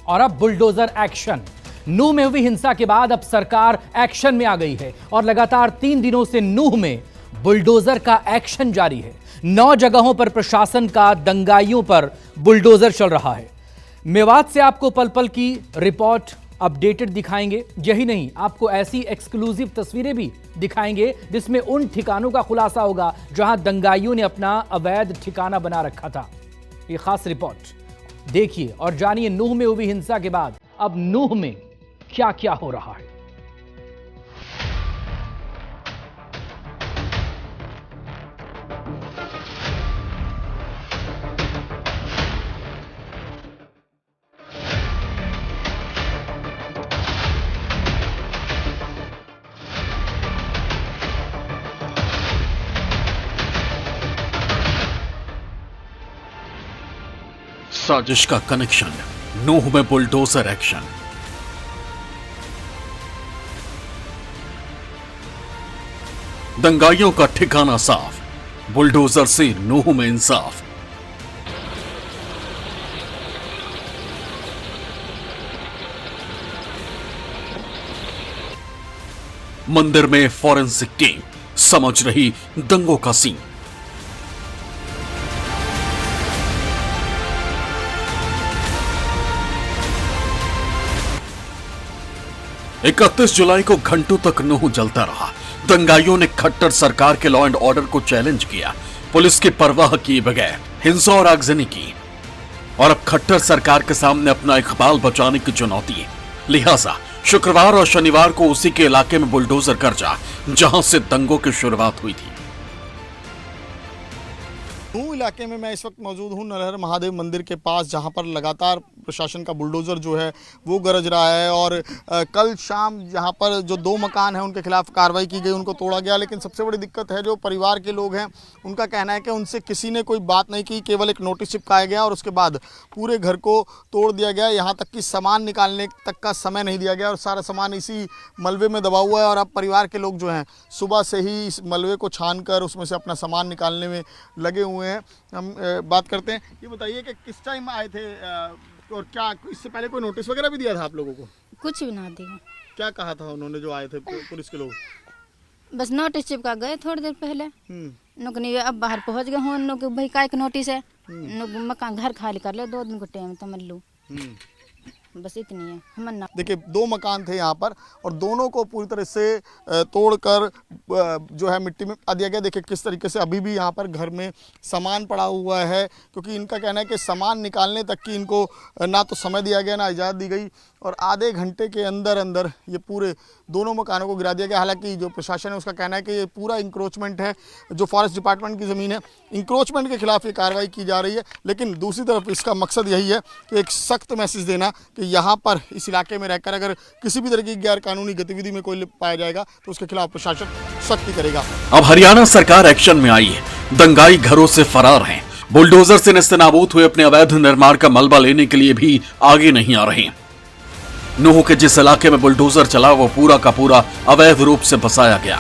और अब bulldozer action. नूह में हुई हिंसा के बाद अब सरकार एक्शन में आ गई है और लगातार 3 दिनों से नूह में बुलडोजर का एक्शन जारी है। 9 जगहों पर प्रशासन का दंगाइयों पर बुलडोजर चल रहा है। मेवात से आपको पल पल की रिपोर्ट अपडेटेड दिखाएंगे। यही नहीं, आपको ऐसी एक्सक्लूसिव तस्वीरें भी दिखाएंगे जिसमें उन ठिकानों का खुलासा होगा जहां दंगाइयों ने अपना अवैध ठिकाना बना रखा था। ये खास रिपोर्ट देखिए और जानिए नूह में हुई हिंसा के बाद अब नूह में क्या क्या हो रहा है। साजिश का कनेक्शन, नूह में बुलडोजर एक्शन। दंगाइयों का ठिकाना साफ, बुलडोजर से नूह में इंसाफ। मंदिर में फॉरेंसिक टीम समझ रही दंगों का सीन। 31 जुलाई को घंटों तक नूह जलता रहा। दंगाइयों ने खट्टर सरकार के लॉ एंड ऑर्डर को चैलेंज किया, पुलिस की परवाह किए बगैर हिंसा और आगजनी की, और अब खट्टर सरकार के सामने अपना इकबाल बचाने की चुनौती है। लिहाजा शुक्रवार और शनिवार को उसी के इलाके में बुलडोजर कर्जा, जहां से दंगों की शुरुआत हुई थी। नूह इलाके में मैं इस वक्त मौजूद हूँ नरहर महादेव मंदिर के पास, जहाँ पर लगातार प्रशासन का बुलडोज़र जो है वो गरज रहा है। और कल शाम यहाँ पर जो 2 मकान हैं उनके खिलाफ कार्रवाई की गई, उनको तोड़ा गया। लेकिन सबसे बड़ी दिक्कत है जो परिवार के लोग हैं उनका कहना है कि उनसे किसी ने कोई बात नहीं की, केवल एक नोटिस चिपकाया गया और उसके बाद पूरे घर को तोड़ दिया गया। यहाँ तक कि सामान निकालने तक का समय नहीं दिया गया और सारा सामान इसी मलबे में दबा हुआ है। और अब परिवार के लोग जो हैं सुबह से ही इस मलबे को छान कर उसमें से अपना सामान निकालने में लगे हुए हैं। हम बात करते हैं। ये बताइए कि किस टाइम आए थे और क्या इससे पहले कोई नोटिस वगैरह भी दिया था आप लोगों को? कुछ भी ना दिया। क्या कहा था उन्होंने जो आए थे पुलिस के लोग? बस नोटिस चिपका गए थोड़ी देर पहले। नौकरी अब बाहर पहुंच गए हूँ। भाई का एक नोटिस है, मकान घर खाली कर ले 2 दिन को टाइम तो मर लूँ। बस इतनी है हमन ना। देखिए 2 मकान थे यहाँ पर और दोनों को पूरी तरह से तोड़कर जो है मिट्टी में आ दिया गया। देखिए किस तरीके से अभी भी यहाँ पर घर में सामान पड़ा हुआ है, क्योंकि इनका कहना है कि सामान निकालने तक की इनको ना तो समय दिया गया ना इजाज़त दी गई और आधे घंटे के अंदर अंदर ये पूरे दोनों मकानों को गिरा दिया गया। हालांकि जो प्रशासन है उसका कहना है कि ये पूरा इंक्रोचमेंट है, जो फॉरेस्ट डिपार्टमेंट की ज़मीन है, इंक्रोचमेंट के खिलाफ ये कार्रवाई की जा रही है। लेकिन दूसरी तरफ इसका मकसद यही है कि एक सख्त मैसेज देना कि यहाँ पर इस इलाके में रहकर अगर किसी भी तरह की गैर कानूनी गतिविधि में कोई पाया जाएगा तो उसके खिलाफ प्रशासन सख्ती करेगा। अब हरियाणा सरकार एक्शन में आई है। दंगाई घरों से फरार हैं, बुलडोजर से नेस्तनाबूद हुए अपने अवैध निर्माण का मलबा लेने के लिए भी आगे नहीं आ रहे। नूह के जिस इलाके में बुलडोजर चला वो पूरा का पूरा अवैध रूप से बसाया गया।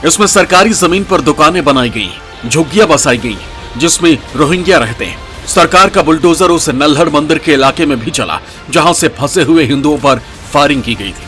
इसमें सरकारी जमीन पर दुकानें बनाई गई, झुग्गियां बसाई गई जिसमें रोहिंग्या रहते हैं। सरकार का बुलडोजर उस नल्हड़ मंदिर के इलाके में भी चला जहां से फंसे हुए हिंदुओं पर फायरिंग की गई थी।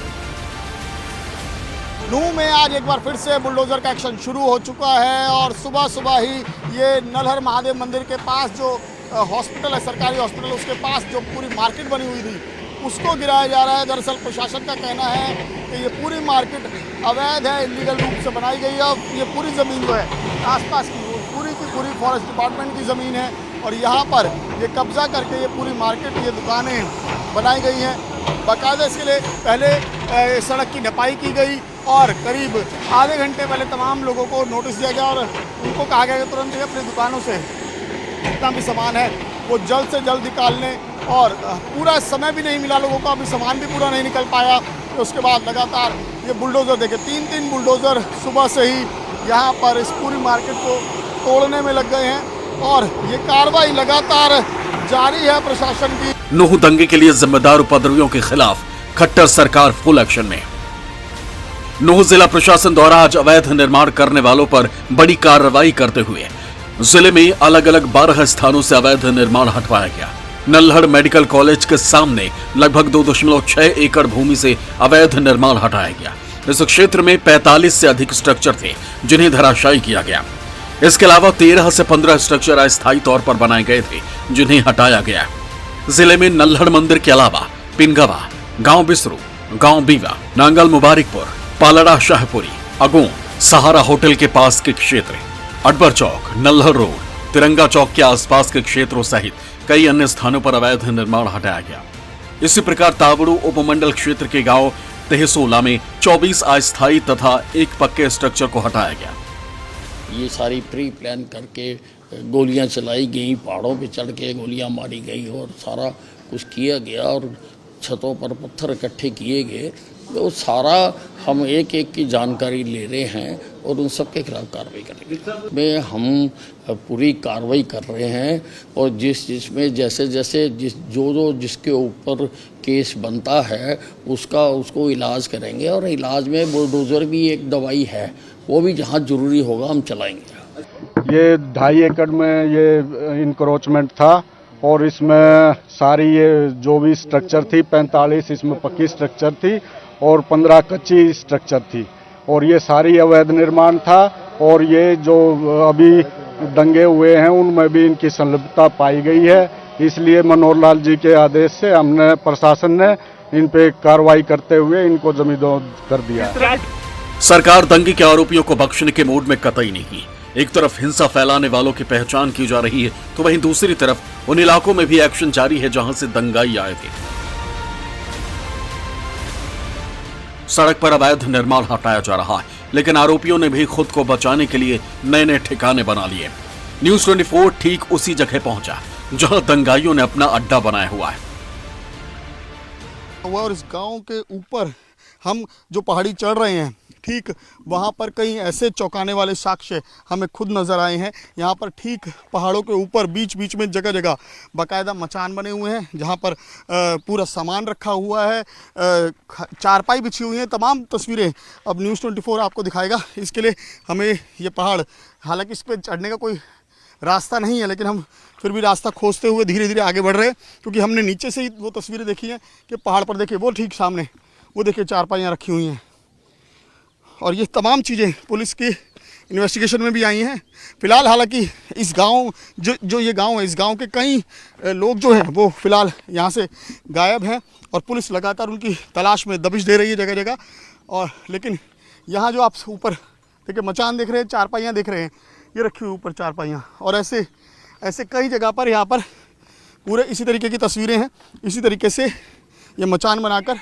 नूह में आज एक बार फिर से बुलडोजर का एक्शन शुरू हो चुका है और सुबह सुबह ही ये नल्हड़ महादेव मंदिर के पास जो हॉस्पिटल है, सरकारी हॉस्पिटल, उसके पास जो पूरी मार्केट बनी हुई थी उसको गिराया जा रहा है। दरअसल प्रशासन का कहना है कि ये पूरी मार्केट अवैध है, इलीगल रूप से बनाई गई है और ये पूरी ज़मीन जो है आसपास की पूरी फॉरेस्ट डिपार्टमेंट की ज़मीन है और यहाँ पर ये कब्जा करके ये पूरी मार्केट, ये दुकानें बनाई गई हैं। बाकायदा इसके लिए पहले सड़क की नपाई की गई और करीब आधे घंटे पहले तमाम लोगों को नोटिस दिया गया और उनको कहा गया कि तुरंत अपनी दुकानों से जितना भी सामान है वो जल्द से जल्द निकाल लें। और पूरा समय भी नहीं मिला लोगों को, अभी सामान भी पूरा नहीं निकल पाया। तो उसके बाद लगातार ये बुलडोज़र देखे 3 बुलडोज़र सुबह से ही यहाँ पर इस पूरी मार्केट को तोड़ने में लग गए हैं और ये कार्रवाई लगातार जारी है प्रशासन की। नूह दंगे के लिए जिम्मेदार उपद्रवियों के खिलाफ खट्टर सरकार फुल एक्शन में। नूह जिला प्रशासन द्वारा आज अवैध निर्माण करने वालों पर बड़ी कार्रवाई करते हुए जिले में अलग अलग 12 स्थानों से अवैध निर्माण हटवाया गया। नल्हड़ मेडिकल कॉलेज के सामने लगभग 2.6 एकड़ भूमि से अवैध निर्माण हटाया गया। इस क्षेत्र में 45 से अधिक स्ट्रक्चर थे जिन्हें धराशायी किया गया। इसके अलावा 13 से 15 स्ट्रक्चर अस्थायी तौर पर बनाए गए थे जिन्हें हटाया गया। जिले में नल्हड़ मंदिर के अलावा पिनगवा, गांव बिसरू, गांव बीवा, नांगल मुबारकपुर, पालड़ा शाहपुरी, अगों, सहारा होटल के पास के क्षेत्र, अकबर चौक, नल्हड़ रोड, तिरंगा चौक के आसपास के क्षेत्रों सहित कई अन्य स्थानों पर अवैध निर्माण हटाया गया। इसी प्रकार ताबड़ू उपमंडल क्षेत्र के गांव तेहसोला में 24 अस्थायी तथा एक पक्के स्ट्रक्चर को हटाया गया। ये सारी प्री प्लान करके गोलियां चलाई गई, पहाड़ों पे चढ़ के गोलियां मारी गई और सारा कुछ किया गया और छतों पर पत्थर इकट्ठे किए गए। तो सारा हम एक एक की जानकारी ले रहे हैं और उन सब के खिलाफ कार्रवाई करेंगे। में हम पूरी कार्रवाई कर रहे हैं और जिसमें जैसे जिसके ऊपर केस बनता है उसको इलाज करेंगे और इलाज में बुलडोज़र भी एक दवाई है, वो भी जहाँ जरूरी होगा हम चलाएंगे। ये 2.5 एकड़ में ये इंक्रोचमेंट था और इसमें सारी ये जो भी स्ट्रक्चर थी 45 इसमें पक्की स्ट्रक्चर थी और 15 कच्ची स्ट्रक्चर थी और ये सारी अवैध निर्माण था। और ये जो अभी दंगे हुए हैं उनमें भी इनकी संलिप्तता पाई गई है, इसलिए मनोहर लाल जी के आदेश से हमने प्रशासन ने इन पे कार्रवाई करते हुए इनको जमींदोज कर दिया। सरकार दंगे के आरोपियों को बख्शने के मूड में कतई नहीं। एक तरफ हिंसा फैलाने वालों की पहचान की जा रही है तो वहीं दूसरी तरफ उन इलाकों में भी एक्शन जारी है जहां से दंगाई आए थे। सड़क पर अवैध निर्माण हटाया जा रहा है, लेकिन आरोपियों ने भी खुद को बचाने के लिए नए नए ठिकाने बना लिए। न्यूज़ 24 ठीक उसी जगह पहुंचा जहां दंगाइयों ने अपना अड्डा बनाया हुआ है। और इस गांव के ऊपर हम जो पहाड़ी चढ़ रहे हैं, ठीक वहाँ पर कई ऐसे चौंकाने वाले साक्ष्य हमें खुद नज़र आए हैं। यहाँ पर ठीक पहाड़ों के ऊपर बीच बीच में जगह जगह बाकायदा मचान बने हुए हैं जहाँ पर पूरा सामान रखा हुआ है, चारपाई बिछी हुई हैं। तमाम तस्वीरें अब न्यूज़ 24 आपको दिखाएगा। इसके लिए हमें ये पहाड़, हालांकि इस पर चढ़ने का कोई रास्ता नहीं है, लेकिन हम फिर भी रास्ता खोजते हुए धीरे धीरे आगे बढ़ रहे हैं क्योंकि हमने नीचे से ही वो तस्वीरें देखी हैं कि पहाड़ पर देखिए वो ठीक सामने वो देखिए चारपाइयाँ रखी हुई हैं और ये तमाम चीज़ें पुलिस की इन्वेस्टिगेशन में भी आई हैं। फ़िलहाल हालांकि इस गांव जो ये गांव है, इस गांव के कई लोग जो हैं वो फ़िलहाल यहाँ से गायब हैं और पुलिस लगातार उनकी तलाश में दबिश दे रही है जगह जगह। और लेकिन यहाँ जो आप ऊपर देखिए मचान देख रहे हैं, चारपाइयाँ देख रहे हैं, ये रखी हुई ऊपर चारपाइयाँ और ऐसे कई जगह पर यहाँ पर पूरे इसी तरीके की तस्वीरें हैं। इसी तरीके से ये मचान बनाकर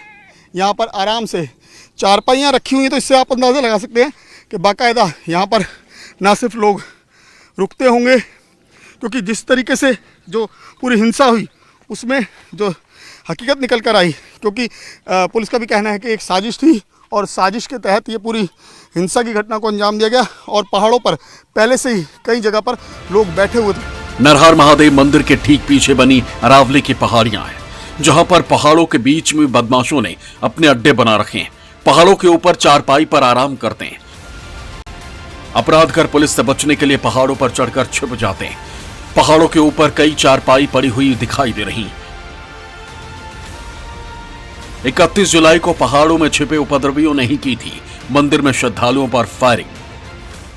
यहाँ पर आराम से चारपाइयाँ रखी हुई हैं। तो इससे आप अंदाज़ा लगा सकते हैं कि बाकायदा यहाँ पर ना सिर्फ लोग रुकते होंगे, क्योंकि जिस तरीके से जो पूरी हिंसा हुई उसमें जो हकीकत निकल कर आई, क्योंकि पुलिस का भी कहना है कि एक साजिश थी और साजिश के तहत ये पूरी हिंसा की घटना को अंजाम दिया गया और पहाड़ों पर पहले से ही कई जगह पर लोग बैठे हुए थे। नरहर महादेव मंदिर के ठीक पीछे बनी अरावली की पहाड़ियां हैं जहां पर पहाड़ों के बीच में बदमाशों ने अपने अड्डे बना रखे हैं। पहाड़ों के ऊपर चारपाई पर आराम करते हैं। अपराध कर पुलिस से बचने के लिए पहाड़ों पर चढ़कर छिप जाते हैं। पहाड़ों के ऊपर कई चारपाई पड़ी हुई दिखाई दे रही। 31 जुलाई को पहाड़ों में छिपे उपद्रवियों ने ही की थी मंदिर में श्रद्धालुओं पर फायरिंग।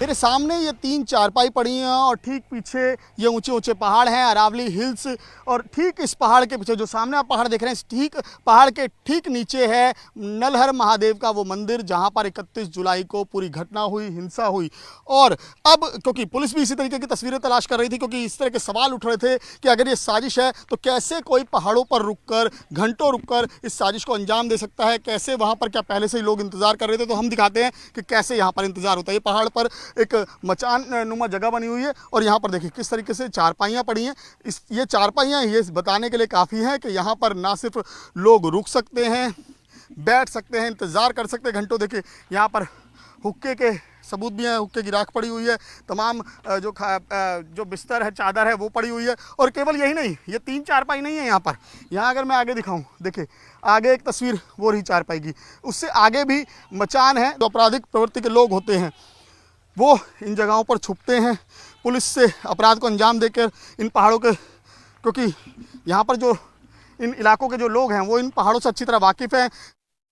मेरे सामने ये 3 चारपाई पड़ी हैं और ठीक पीछे ये ऊंचे ऊंचे पहाड़ हैं, अरावली हिल्स। और ठीक इस पहाड़ के पीछे जो सामने आप पहाड़ देख रहे हैं, ठीक पहाड़ के ठीक नीचे है नलहर महादेव का वो मंदिर जहां पर 31 जुलाई को पूरी घटना हुई, हिंसा हुई। और अब क्योंकि पुलिस भी इसी तरीके की तस्वीरें तलाश कर रही थी, क्योंकि इस तरह के सवाल उठ रहे थे कि अगर ये साजिश है तो कैसे कोई पहाड़ों पर रुककर घंटों रुककर इस साजिश को अंजाम दे सकता है, कैसे वहाँ पर क्या पहले से ही लोग इंतजार कर रहे थे। तो हम दिखाते हैं कि कैसे यहाँ पर इंतजार होता है। ये पहाड़ पर एक मचान नुमा जगह बनी हुई है और यहाँ पर देखिए किस तरीके से चारपाइयाँ पड़ी हैं। ये चारपाइयाँ ये बताने के लिए काफ़ी हैं कि यहाँ पर ना सिर्फ लोग रुक सकते हैं, बैठ सकते हैं, इंतज़ार कर सकते हैं घंटों। देखिए यहाँ पर हुक्के के सबूत भी हैं, हुक्के की राख पड़ी हुई है, तमाम जो बिस्तर है, चादर है वो पड़ी हुई है। और केवल यही नहीं, ये 3 चारपाई नहीं है यहाँ पर। यहाँ अगर मैं आगे दिखाऊं, देखिए आगे एक तस्वीर वो रही चारपाई की, उससे आगे भी मचान है। जो आपराधिक प्रवृत्ति के लोग होते हैं वो इन जगहों पर छुपते हैं, पुलिस से अपराध को अंजाम देकर इन पहाड़ों के क्योंकि यहाँ पर जो इन इलाकों के जो लोग हैं वो इन पहाड़ों से अच्छी तरह वाकिफ़ हैं।